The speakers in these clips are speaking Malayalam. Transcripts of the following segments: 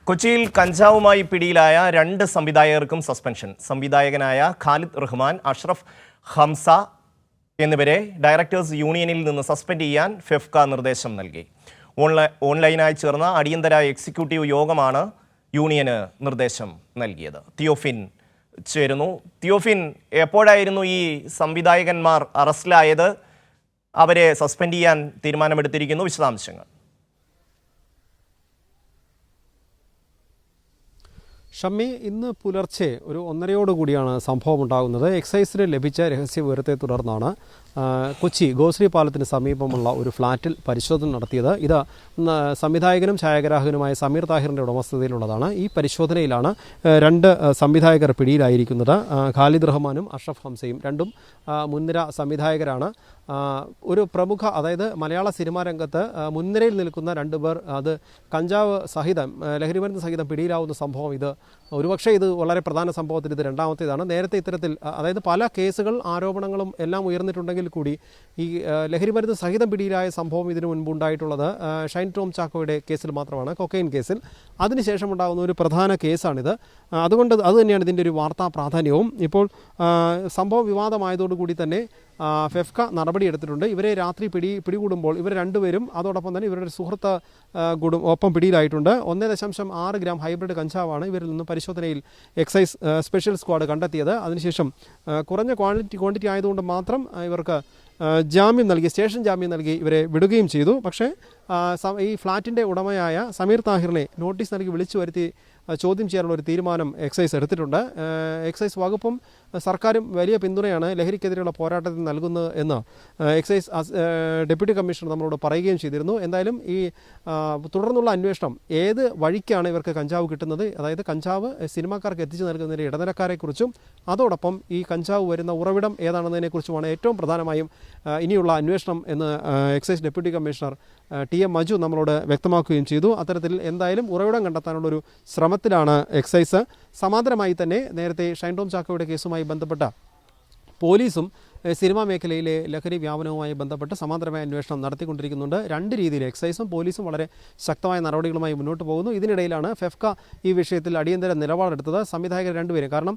കൊച്ചിയിൽ കഞ്ചാവുമായി പിടിയിലായ 2 സംവിധായകർക്കും സസ്പെൻഷൻ. സംവിധായകനായ ഖാലിദ് റഹ്മാൻ, അഷ്റഫ് ഹംസ എന്നിവരെ ഡയറക്ടേഴ്സ് യൂണിയനിൽ നിന്ന് സസ്പെൻഡ് ചെയ്യാൻ ഫെഫ്ക നിർദ്ദേശം നൽകി. ഓൺലൈനായി ചേർന്ന അടിയന്തര എക്സിക്യൂട്ടീവ് യോഗമാണ് യൂണിയന് നിർദ്ദേശം നൽകിയത്. തിയോഫിൻ ചേരുന്നു. തിയോഫിൻ, എപ്പോഴായിരുന്നു ഈ സംവിധായകന്മാർ അറസ്റ്റിലായത്? അവരെ സസ്പെൻഡ് ചെയ്യാൻ തീരുമാനമെടുത്തിരിക്കുന്നു. വിശദാംശങ്ങൾ. ഷമ്മി, ഇന്ന് പുലർച്ചെ ഒരു 1:30 സംഭവം ഉണ്ടാകുന്നത്. എക്സൈസിന് ലഭിച്ച രഹസ്യ വിവരത്തെ തുടർന്നാണ് കൊച്ചി ഗോശ്രീ പാലത്തിന് സമീപമുള്ള ഒരു ഫ്ളാറ്റിൽ പരിശോധന നടത്തിയത്. ഇത് സംവിധായകനും ഛായാഗ്രാഹകനുമായ സമീർ താഹിറിൻ്റെ ഉടമസ്ഥതയിലുള്ളതാണ്. ഈ പരിശോധനയിലാണ് 2 സംവിധായകർ പിടിയിലായിരിക്കുന്നത്. ഖാലിദ് റഹ്മാനും അഷ്റഫ് ഹംസയും രണ്ടും മുൻനിര സംവിധായകരാണ്. ഒരു പ്രമുഖ, അതായത് മലയാള സിനിമാ രംഗത്ത് മുൻനിരയിൽ നിൽക്കുന്ന 2 പേർ അത് കഞ്ചാവ് സഹിതം, ലഹരിമരുന്ന് സഹിതം പിടിയിലാവുന്ന സംഭവം ഇത് ഒരുപക്ഷെ ഇത് വളരെ പ്രധാന സംഭവത്തിൽ ഇത് രണ്ടാമത്തേതാണ്. നേരത്തെ ഇത്തരത്തിൽ, അതായത് പല കേസുകൾ, ആരോപണങ്ങളും എല്ലാം ഉയർന്നിട്ടുണ്ടെങ്കിൽ കൂടി ഈ ലഹരിമരുന്ന് സഹിതം പിടിയിലായ സംഭവം ഇതിനു മുൻപ് ഉണ്ടായിട്ടുള്ളത് ഷൈൻ ടോം ചാക്കോയുടെ കേസിൽ മാത്രമാണ്, കൊക്കൈൻ കേസിൽ. അതിനുശേഷം ഉണ്ടാകുന്ന ഒരു പ്രധാന കേസാണിത്. അതുകൊണ്ട് അത് തന്നെയാണ് ഇതിൻ്റെ ഒരു വാർത്താ പ്രാധാന്യവും. ഇപ്പോൾ സംഭവം വിവാദമായതോടുകൂടി തന്നെ ഫെഫ്ക നടപടിയെടുത്തിട്ടുണ്ട്. ഇവരെ രാത്രി പിടികൂടുമ്പോൾ ഇവർ 2 പേരും അതോടൊപ്പം തന്നെ ഇവരുടെ സുഹൃത്ത് ഒപ്പം പിടിയിലായിട്ടുണ്ട്. 1.6 ഗ്രാം ഹൈബ്രിഡ് കഞ്ചാവാണ് ഇവരിൽ നിന്ന് പരിശോധനയിൽ എക്സൈസ് സ്പെഷ്യൽ സ്ക്വാഡ് കണ്ടെത്തിയത്. അതിനുശേഷം കുറഞ്ഞ ക്വാണ്ടിറ്റി ആയതുകൊണ്ട് മാത്രം ഇവർക്ക് ജാമ്യം നൽകി, സ്റ്റേഷൻ ജാമ്യം നൽകി ഇവരെ വിടുകയും ചെയ്തു. പക്ഷേ ഈ ഫ്ളാറ്റിൻ്റെ ഉടമയായ സമീർ താഹിറിനെ നോട്ടീസ് നൽകി വിളിച്ചു വരുത്തി ചോദ്യം ചെയ്യാനുള്ള ഒരു തീരുമാനം എക്സൈസ് എടുത്തിട്ടുണ്ട്. എക്സൈസ് വകുപ്പും സർക്കാരും വലിയ പിന്തുണയാണ് ലഹരിക്കെതിരെയുള്ള പോരാട്ടത്തിൽ നൽകുന്നത് എന്ന് എക്സൈസ് ഡെപ്യൂട്ടി കമ്മീഷണർ നമ്മളോട് പറയുകയും ചെയ്തിരുന്നു. എന്തായാലും ഈ തുടർന്നുള്ള അന്വേഷണം, ഏത് വഴിക്കാണ് ഇവർക്ക് കഞ്ചാവ് കിട്ടുന്നത്, അതായത് കഞ്ചാവ് സിനിമാക്കാർക്ക് എത്തിച്ചു നൽകുന്നതിൻ്റെ ഇടനിലക്കാരെക്കുറിച്ചും അതോടൊപ്പം ഈ കഞ്ചാവ് വരുന്ന ഉറവിടം ഏതാണെന്നതിനെക്കുറിച്ചുമാണ് ഏറ്റവും പ്രധാനമായും ഇനിയുള്ള അന്വേഷണം എന്ന് excise deputy commissioner TM Maju നമ്മളോട് വ്യക്തമാക്കുകയും ചെയ്തു. അത്തരത്തിൽ എന്തായാലും ഉറവിടം കണ്ടെത്താനുള്ളൊരു ശ്രമത്തിലാണ് എക്സൈസ്. സമാന്തരമായി തന്നെ നേരത്തെ ഷൈൻ ടോം ചാക്കോയുടെ കേസുമായി ബന്ധപ്പെട്ട പോലീസും സിനിമാ മേഖലയിലെ ലഹരി വ്യാപനവുമായി ബന്ധപ്പെട്ട് സമാന്തരമായ അന്വേഷണം നടത്തിക്കൊണ്ടിരിക്കുന്നുണ്ട്. 2 രീതിയിൽ എക്സൈസും പോലീസും വളരെ ശക്തമായ നടപടികളുമായി മുന്നോട്ട് പോകുന്നു. ഇതിനിടയിലാണ് ഫെഫ്ക ഈ വിഷയത്തിൽ അടിയന്തര നിലപാടെടുത്തത്. സംവിധായകർ 2 പേരും, കാരണം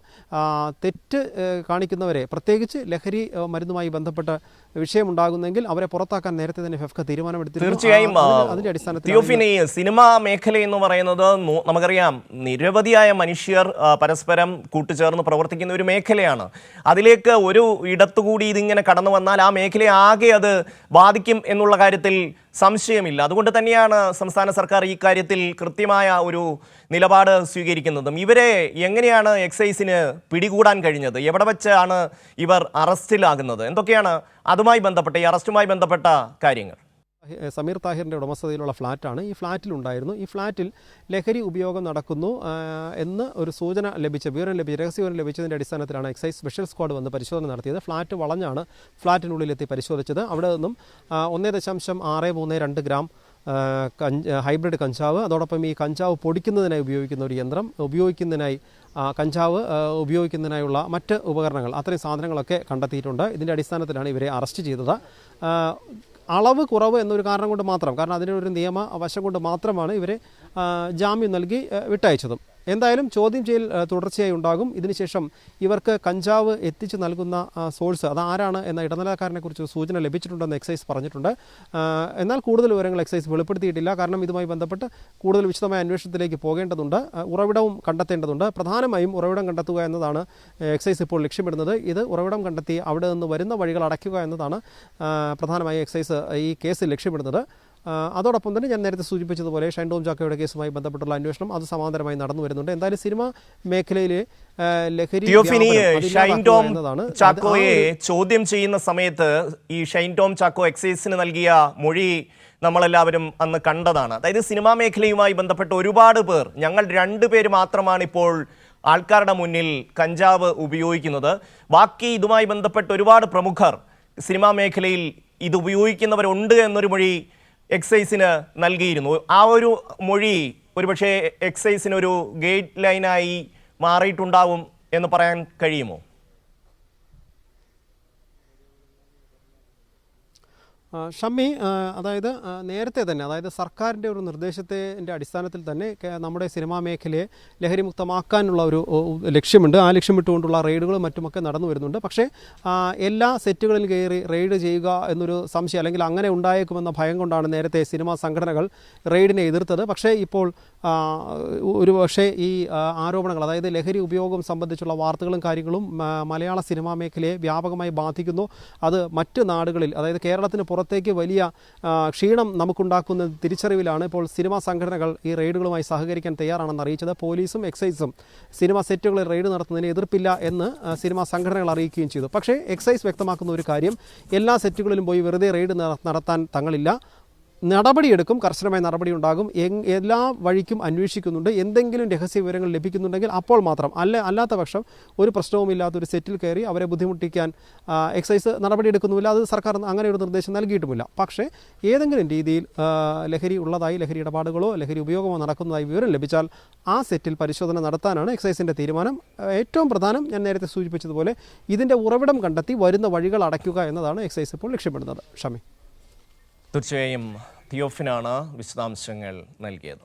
തെറ്റ് കാണിക്കുന്നവരെ, പ്രത്യേകിച്ച് ലഹരി മരുന്നുമായി ബന്ധപ്പെട്ട വിഷയമുണ്ടാകുന്നെങ്കിൽ അവരെ പുറത്താക്കാൻ നേരത്തെ തന്നെ ഫെഫ്ക തീരുമാനമെടുത്തിരുന്നു. തീർച്ചയായും അതിന്റെ അടിസ്ഥാനത്തിൽ സിനിമാ മേഖല എന്ന് പറയുന്നത് നമുക്കറിയാം, നിരവധിയായ മനുഷ്യർ പരസ്പരം കൂട്ടുചേർന്ന് പ്രവർത്തിക്കുന്ന ഒരു മേഖലയാണ്. അതിലേക്ക് ഒരു ഇടത്തുകൂടി ഇതിങ്ങനെ കടന്നു വന്നാൽ ആ മേഖലയെ ആകെ അത് ബാധിക്കും എന്നുള്ള കാര്യത്തിൽ സംശയമില്ല. അതുകൊണ്ട് തന്നെയാണ് സംസ്ഥാന സർക്കാർ ഈ കാര്യത്തിൽ കൃത്യമായ ഒരു നിലപാട് സ്വീകരിക്കുന്നതും. ഇവരെ എങ്ങനെയാണ് എക്സൈസിന് പിടികൂടാൻ കഴിഞ്ഞത്? എവിടെ വെച്ചാണ് ഇവർ അറസ്റ്റിലാകുന്നത്? എന്തൊക്കെയാണ് അതുമായി ബന്ധപ്പെട്ട, ഈ അറസ്റ്റുമായി ബന്ധപ്പെട്ട കാര്യങ്ങൾ? സമീർ താഹിറിൻ്റെ ഉടമസ്ഥതയിലുള്ള ഫ്ളാറ്റാണ്. ഈ ഫ്ളാറ്റിലുണ്ടായിരുന്നു. ഈ ഫ്ളാറ്റിൽ ലഹരി ഉപയോഗം നടക്കുന്നു എന്ന് ഒരു രഹസ്യവിവരം ലഭിച്ചതിൻ്റെ അടിസ്ഥാനത്തിലാണ് എക്സൈസ് സ്പെഷ്യൽ സ്ക്വാഡ് വന്ന് പരിശോധന നടത്തിയത്. ഫ്ളാറ്റ് വളഞ്ഞാണ് ഫ്ളാറ്റിനുള്ളിലെത്തി പരിശോധിച്ചത്. അവിടെ നിന്നും 1.632 ഗ്രാം ഹൈബ്രിഡ് കഞ്ചാവ്, അതോടൊപ്പം ഈ കഞ്ചാവ് പൊടിക്കുന്നതിനായി ഉപയോഗിക്കുന്ന ഒരു യന്ത്രം, കഞ്ചാവ് ഉപയോഗിക്കുന്നതിനായുള്ള മറ്റ് ഉപകരണങ്ങൾ, അത്രയും സാധനങ്ങളൊക്കെ കണ്ടെത്തിയിട്ടുണ്ട്. ഇതിൻ്റെ അടിസ്ഥാനത്തിലാണ് ഇവരെ അറസ്റ്റ് ചെയ്തത്. അളവ് കുറവ് എന്നൊരു കാരണം കൊണ്ട് മാത്രം, കാരണം അതിനൊരു നിയമ വശം കൊണ്ട് മാത്രമാണ് ഇവരെ ജാമ്യം നൽകി വിട്ടയച്ചതും. എന്തായാലും ചോദ്യം ചെയ്യൽ തുടർച്ചയായി ഉണ്ടാകും. ഇതിനുശേഷം ഇവർക്ക് കഞ്ചാവ് എത്തിച്ചു നൽകുന്ന സോഴ്സ് അത് ആരാണ് എന്ന ഇടനിലക്കാരനെ കുറിച്ച് സൂചന ലഭിച്ചിട്ടുണ്ടെന്ന് എക്സൈസ് പറഞ്ഞിട്ടുണ്ട്. എന്നാൽ കൂടുതൽ വിവരങ്ങൾ എക്സൈസ് വെളിപ്പെടുത്തിയിട്ടില്ല. കാരണം ഇതുമായി ബന്ധപ്പെട്ട് കൂടുതൽ വിശദമായ അന്വേഷണത്തിലേക്ക് പോകേണ്ടതുണ്ട്, ഉറവിടവും കണ്ടെത്തേണ്ടതുണ്ട്. പ്രധാനമായും ഉറവിടം കണ്ടെത്തുക എന്നതാണ് എക്സൈസ് ഇപ്പോൾ ലക്ഷ്യമിടുന്നത്. ഇത് ഉറവിടം കണ്ടെത്തി അവിടെ നിന്ന് വരുന്ന വഴികൾ അടയ്ക്കുക എന്നതാണ് പ്രധാനമായി എക്സൈസ് ഈ കേസിൽ ലക്ഷ്യമിടുന്നത്. അതോടൊപ്പം തന്നെ ഞാൻ നേരത്തെ സൂചിപ്പിച്ചതുപോലെ ഷൈൻ ടോം ചാക്കോയുടെ കേസുമായി ബന്ധപ്പെട്ടുള്ള അന്വേഷണം അത് സമാന്തരമായി നടന്നു വരുന്നുണ്ട്. എന്തായാലും സിനിമാ മേഖലയിലെ ലഹരി ഷൈൻ ടോം ചാക്കോയെ ചോദ്യം ചെയ്യുന്ന സമയത്ത് ഈ ഷൈൻ ടോം ചാക്കോ എക്സൈസിന് നൽകിയ മൊഴി നമ്മളെല്ലാവരും അന്ന് കണ്ടതാണ്. അതായത് സിനിമാ മേഖലയുമായി ബന്ധപ്പെട്ട് ഒരുപാട് പേർ, ഞങ്ങൾ 2 പേര് മാത്രമാണ് ഇപ്പോൾ ആൾക്കാരുടെ മുന്നിൽ കഞ്ചാവ് ഉപയോഗിക്കുന്നത്, ബാക്കി ഇതുമായി ബന്ധപ്പെട്ട് ഒരുപാട് പ്രമുഖർ സിനിമാ മേഖലയിൽ ഇത് ഉപയോഗിക്കുന്നവരുണ്ട് എന്നൊരു മൊഴി എക്സൈസിന് നൽകിയിരുന്നു. ആ ഒരു മൊഴി ഒരുപക്ഷെ എക്സൈസിനൊരു ഗൈഡ് ലൈനായി മാറിയിട്ടുണ്ടാവും എന്ന് പറയാൻ കഴിയുമോ? ഷമ്മി, അതായത് നേരത്തെ തന്നെ, അതായത് സർക്കാരിൻ്റെ ഒരു നിർദ്ദേശത്തിൻ്റെ അടിസ്ഥാനത്തിൽ തന്നെ നമ്മുടെ സിനിമാ മേഖലയെ ലഹരിമുക്തമാക്കാനുള്ള ഒരു ലക്ഷ്യമുണ്ട്. ആ ലക്ഷ്യം ഇട്ടുകൊണ്ടുള്ള റെയ്ഡുകളും മറ്റുമൊക്കെ നടന്നു വരുന്നുണ്ട്. പക്ഷേ എല്ലാ സെറ്റുകളിൽ കയറി റെയ്ഡ് ചെയ്യുക എന്നൊരു സംശയം, അല്ലെങ്കിൽ അങ്ങനെ ഉണ്ടായേക്കുമെന്ന ഭയം കൊണ്ടാണ് നേരത്തെ സിനിമാ സംഘടനകൾ റെയ്ഡിനെ എതിർത്തത്. പക്ഷേ ഇപ്പോൾ ഒരു പക്ഷേ ഈ ആരോപണങ്ങൾ, അതായത് ലഹരി ഉപയോഗം സംബന്ധിച്ചുള്ള വാർത്തകളും കാര്യങ്ങളും മലയാള സിനിമാ മേഖലയെ വ്യാപകമായി ബാധിക്കുന്നു. അത് മറ്റ് നാടുകളിൽ, അതായത് കേരളത്തിന് പുറത്തേക്ക് വലിയ ക്ഷീണം നമുക്കുണ്ടാക്കുന്ന തിരിച്ചറിവിലാണ് ഇപ്പോൾ സിനിമാ സംഘടനകൾ ഈ റെയ്ഡുകളുമായി സഹകരിക്കാൻ തയ്യാറാണെന്ന് അറിയിച്ചത്. പോലീസും എക്സൈസും സിനിമാ സെറ്റുകളിൽ റെയ്ഡ് നടത്തുന്നതിന് എതിർപ്പില്ല എന്ന് സിനിമാ സംഘടനകൾ അറിയിക്കുകയും ചെയ്തു. പക്ഷേ എക്സൈസ് വ്യക്തമാക്കുന്ന ഒരു കാര്യം, എല്ലാ സെറ്റുകളിലും പോയി വെറുതെ റെയ്ഡ് നടത്താൻ തങ്ങളില്ല, നടപടിയെടുക്കും, കർശനമായ നടപടി ഉണ്ടാകും, എല്ലാ വഴിക്കും അന്വേഷിക്കുന്നുണ്ട്. എന്തെങ്കിലും രഹസ്യ വിവരങ്ങൾ ലഭിക്കുന്നുണ്ടെങ്കിൽ അപ്പോൾ മാത്രം, അല്ലാത്ത പക്ഷം ഒരു പ്രശ്നവുമില്ലാത്തൊരു സെറ്റിൽ കയറി അവരെ ബുദ്ധിമുട്ടിക്കാൻ എക്സൈസ് നടപടിയെടുക്കുന്നുമില്ല. അത് സർക്കാർ അങ്ങനെ ഒരു നിർദ്ദേശം നൽകിയിട്ടുമില്ല. പക്ഷേ ഏതെങ്കിലും രീതിയിൽ ലഹരി ഉള്ളതായി, ലഹരി ഇടപാടുകളോ ലഹരി ഉപയോഗമോ നടക്കുന്നതായി വിവരം ലഭിച്ചാൽ ആ സെറ്റിൽ പരിശോധന നടത്താനാണ് എക്സൈസിൻ്റെ തീരുമാനം. ഏറ്റവും പ്രധാനം, ഞാൻ നേരത്തെ സൂചിപ്പിച്ചതുപോലെ, ഇതിൻ്റെ ഉറവിടം കണ്ടെത്തി വരുന്ന വഴികൾ അടയ്ക്കുക എന്നതാണ് എക്സൈസ് ഇപ്പോൾ ലക്ഷ്യമിടുന്നത്. ഷമി. തീർച്ചയായും തിയോഫിനാണ് വിശദാംശങ്ങൾ നൽകിയത്.